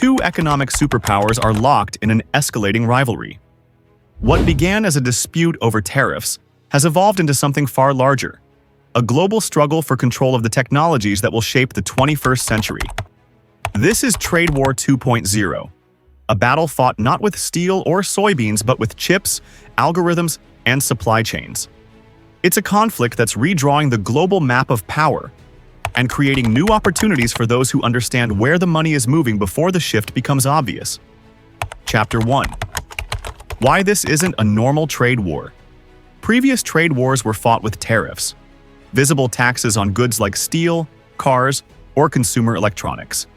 two economic superpowers are locked in an escalating rivalry. What began as a dispute over tariffs has evolved into something far larger, a global struggle for control of the technologies that will shape the 21st century. This is Trade War 2.0, a battle fought not with steel or soybeans but with chips, algorithms, and supply chains. It's a conflict that's redrawing the global map of power and creating new opportunities for those who understand where the money is moving before the shift becomes obvious. Chapter 1. Why this isn't a normal trade war. Previous trade wars were fought with tariffs, visible taxes on goods like steel, cars, or consumer electronics.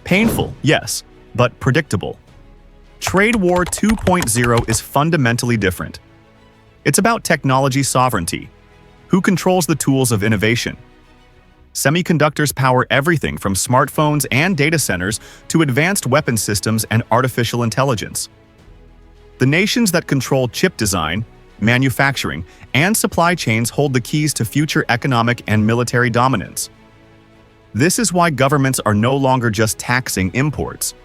Painful, yes, but predictable. Trade War 2.0 is fundamentally different. It's about technology sovereignty. Who controls the tools of innovation? Semiconductors power everything from smartphones and data centers to advanced weapon systems and artificial intelligence. The nations that control chip design, manufacturing, and supply chains hold the keys to future economic and military dominance. This is why governments are no longer just taxing imports.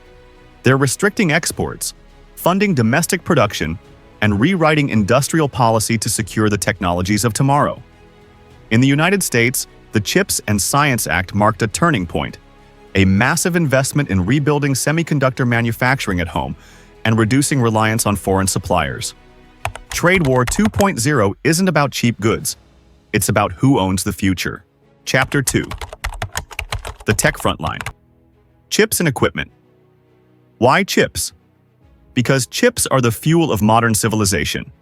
They're restricting exports, funding domestic production, and rewriting industrial policy to secure the technologies of tomorrow. In the United States, the CHIPS and Science Act marked a turning point, a massive investment in rebuilding semiconductor manufacturing at home and reducing reliance on foreign suppliers. Trade War 2.0 isn't about cheap goods. It's about who owns the future. Chapter 2. The Tech Frontline. Chips and equipment. Why chips? Because chips are the fuel of modern civilization.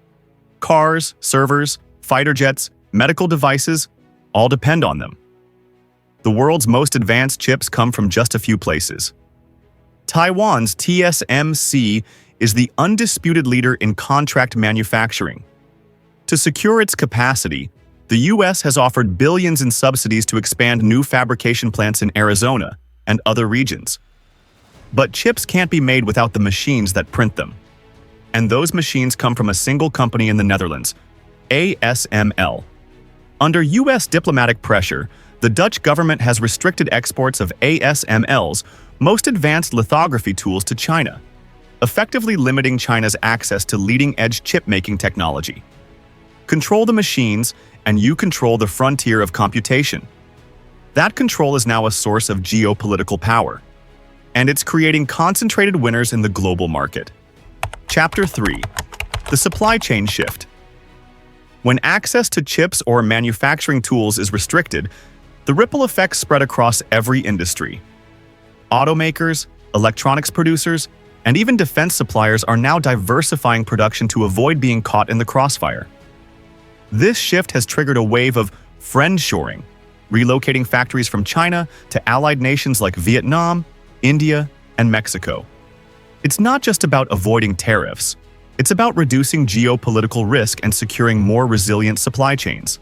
Cars, servers, fighter jets, medical devices, all depend on them. The world's most advanced chips come from just a few places. Taiwan's TSMC is the undisputed leader in contract manufacturing. To secure its capacity, the US has offered billions in subsidies to expand new fabrication plants in Arizona and other regions. But chips can't be made without the machines that print them. And those machines come from a single company in the Netherlands, ASML. Under US diplomatic pressure, the Dutch government has restricted exports of ASML's most advanced lithography tools to China, effectively limiting China's access to leading-edge chip-making technology. Control the machines, and you control the frontier of computation. That control is now a source of geopolitical power, and it's creating concentrated winners in the global market. Chapter 3. The Supply Chain Shift. When access to chips or manufacturing tools is restricted, the ripple effects spread across every industry. Automakers, electronics producers, and even defense suppliers are now diversifying production to avoid being caught in the crossfire. This shift has triggered a wave of friendshoring, relocating factories from China to allied nations like Vietnam, India, and Mexico. It's not just about avoiding tariffs. It's about reducing geopolitical risk and securing more resilient supply chains.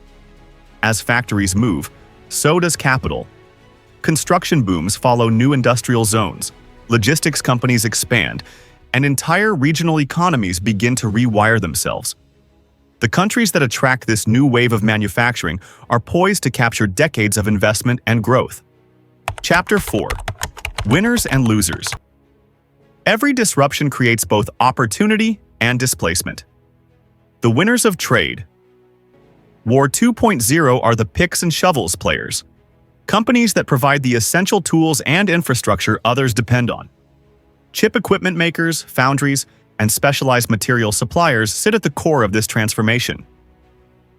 As factories move, so does capital. Construction booms follow new industrial zones, logistics companies expand, and entire regional economies begin to rewire themselves. The countries that attract this new wave of manufacturing are poised to capture decades of investment and growth. Chapter 4. Winners and losers. Every disruption creates both opportunity and displacement. The winners of trade. War 2.0 are the picks and shovels players, companies that provide the essential tools and infrastructure others depend on. Chip equipment makers, foundries, and specialized material suppliers sit at the core of this transformation.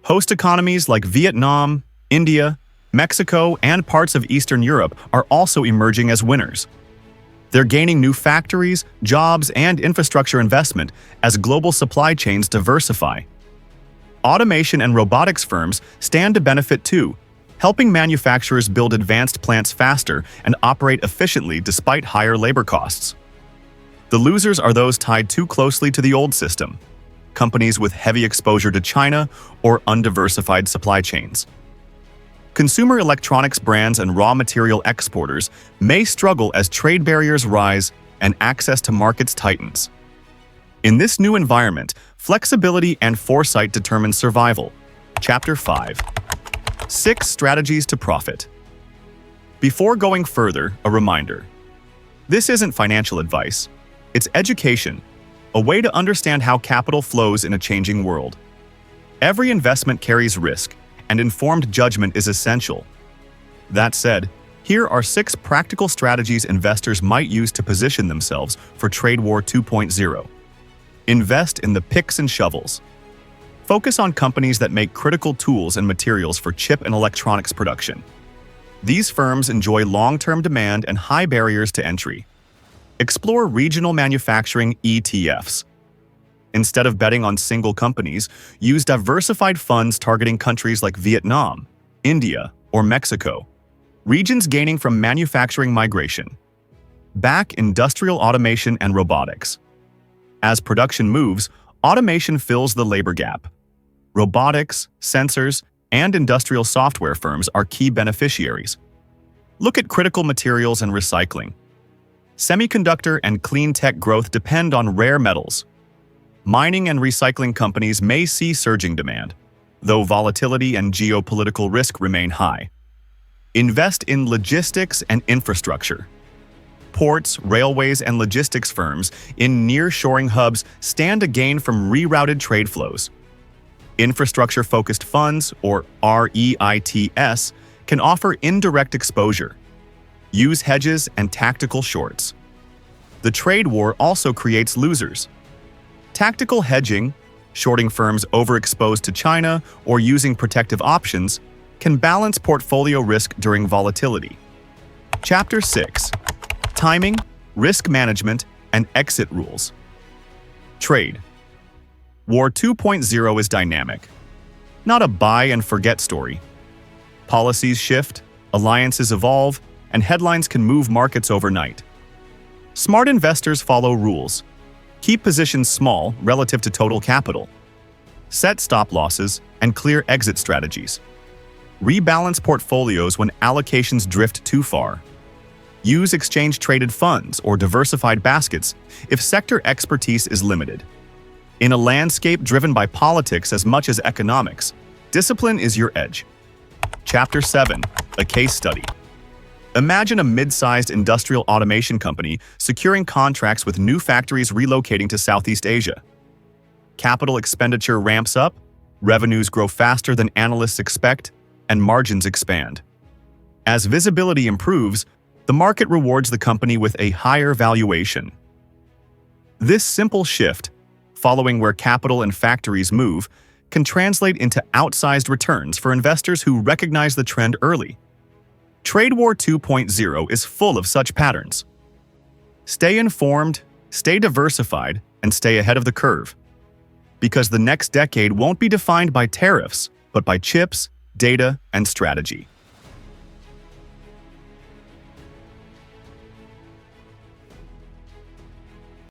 Host economies like Vietnam, India, Mexico, and parts of Eastern Europe are also emerging as winners. They're gaining new factories, jobs, and infrastructure investment as global supply chains diversify. Automation and robotics firms stand to benefit too, helping manufacturers build advanced plants faster and operate efficiently despite higher labor costs. The losers are those tied too closely to the old system, companies with heavy exposure to China or undiversified supply chains. Consumer electronics brands and raw material exporters may struggle as trade barriers rise and access to markets tightens. In this new environment, flexibility and foresight determine survival. Chapter 5. 6 Strategies to Profit. Before going further, a reminder. This isn't financial advice. It's education, a way to understand how capital flows in a changing world. Every investment carries risk, and informed judgment is essential. That said, here are 6 practical strategies investors might use to position themselves for Trade War 2.0. Invest in the picks and shovels. Focus on companies that make critical tools and materials for chip and electronics production. These firms enjoy long-term demand and high barriers to entry. Explore regional manufacturing ETFs. Instead of betting on single companies, use diversified funds targeting countries like Vietnam, India, or Mexico, regions gaining from manufacturing migration. Back industrial automation and robotics. As production moves, automation fills the labor gap. Robotics, sensors, and industrial software firms are key beneficiaries. Look at critical materials and recycling. Semiconductor and clean tech growth depend on rare metals. Mining and recycling companies may see surging demand, though volatility and geopolitical risk remain high. Invest in logistics and infrastructure. Ports, railways, and logistics firms in near-shoring hubs stand to gain from rerouted trade flows. Infrastructure-focused funds, or REITs, can offer indirect exposure. Use hedges and tactical shorts. The trade war also creates losers. Tactical hedging, shorting firms overexposed to China or using protective options, can balance portfolio risk during volatility. Chapter 6. Timing, Risk Management, and Exit Rules. Trade. War 2.0 is dynamic, not a buy-and-forget story. Policies shift, alliances evolve, and headlines can move markets overnight. Smart investors follow rules. Keep positions small relative to total capital. Set stop losses and clear exit strategies. Rebalance portfolios when allocations drift too far. Use exchange-traded funds or diversified baskets if sector expertise is limited. In a landscape driven by politics as much as economics, discipline is your edge. Chapter 7. A case study. Imagine a mid-sized industrial automation company securing contracts with new factories relocating to Southeast Asia. Capital expenditure ramps up, revenues grow faster than analysts expect, and margins expand. As visibility improves, the market rewards the company with a higher valuation. This simple shift, following where capital and factories move, can translate into outsized returns for investors who recognize the trend early. Trade War 2.0 is full of such patterns. Stay informed, stay diversified, and stay ahead of the curve. Because the next decade won't be defined by tariffs, but by chips, data, and strategy.